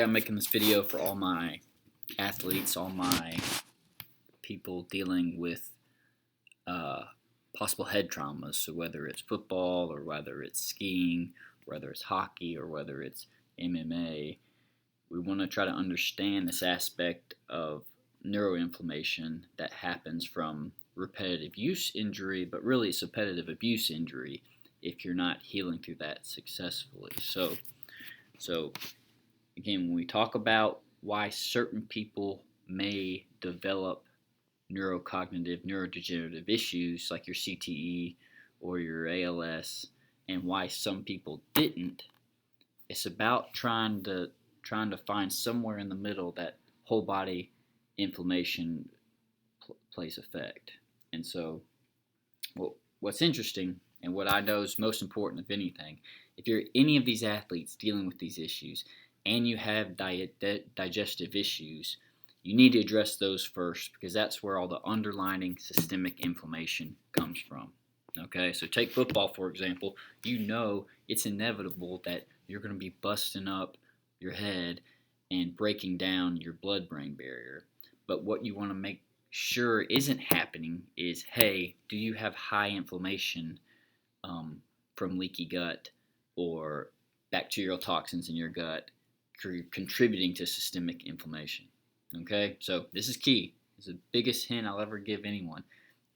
I'm making this video for all my athletes, all my people dealing with possible head traumas. So whether it's football or whether it's skiing, whether it's hockey or whether it's MMA, we want to try to understand this aspect of neuroinflammation that happens from repetitive use injury, but really it's repetitive abuse injury if you're not healing through that successfully. So again, when we talk about why certain people may develop neurodegenerative issues like your CTE or your ALS, and why some people didn't, it's about trying to find somewhere in the middle that whole body inflammation plays effect. And so, what's interesting and what I know is most important of anything, if you're any of these athletes dealing with these issues and you have digestive issues, you need to address those first because that's where all the underlying systemic inflammation comes from. Okay, so take football for example. You know it's inevitable that you're going to be busting up your head and breaking down your blood-brain barrier. But what you want to make sure isn't happening is, hey, do you have high inflammation from leaky gut or bacterial toxins in your gut contributing to systemic inflammation? Okay, so this is key. It's the biggest hint I'll ever give anyone.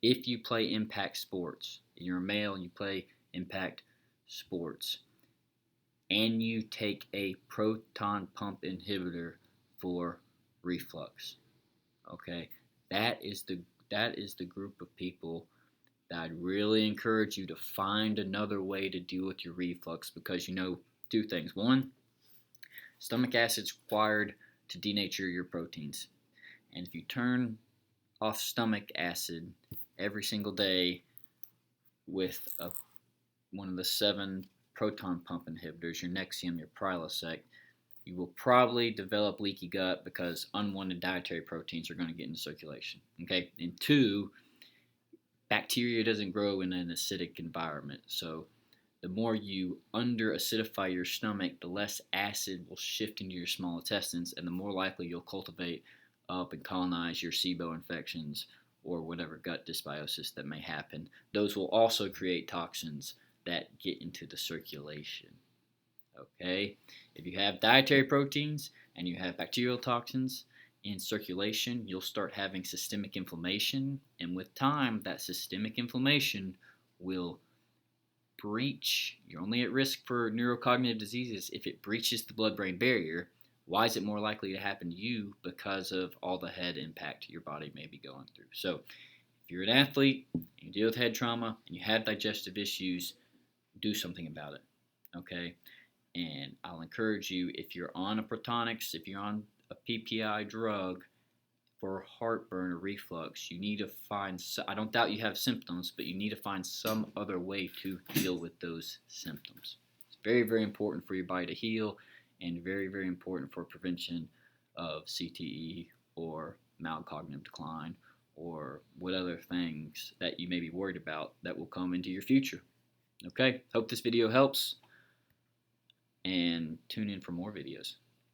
If you play impact sports, you're a male and you play impact sports, and you take a proton pump inhibitor for reflux, okay, that is the group of people that I'd really encourage you to find another way to deal with your reflux, because you know two things. One, stomach acid's required to denature your proteins, and if you turn off stomach acid every single day with one of the 7 proton pump inhibitors, your Nexium, your Prilosec, you will probably develop leaky gut because unwanted dietary proteins are going to get into circulation. Okay, and 2, bacteria doesn't grow in an acidic environment, so the more you under-acidify your stomach, the less acid will shift into your small intestines, and the more likely you'll cultivate up and colonize your SIBO infections or whatever gut dysbiosis that may happen. Those will also create toxins that get into the circulation. Okay? If you have dietary proteins and you have bacterial toxins in circulation, you'll start having systemic inflammation, and with time, that systemic inflammation will breach. You're only at risk for neurocognitive diseases if it breaches the blood-brain barrier. Why is it more likely to happen to you? Because of all the head impact your body may be going through. So if you're an athlete, and you deal with head trauma, and you have digestive issues, do something about it, okay? And I'll encourage you, if you're on a Protonix, if you're on a PPI drug for heartburn or reflux, you need to find, I don't doubt you have symptoms, but you need to find some other way to deal with those symptoms. It's very, very important for your body to heal, and very, very important for prevention of CTE or mild cognitive decline or what other things that you may be worried about that will come into your future. Okay, hope this video helps, and tune in for more videos.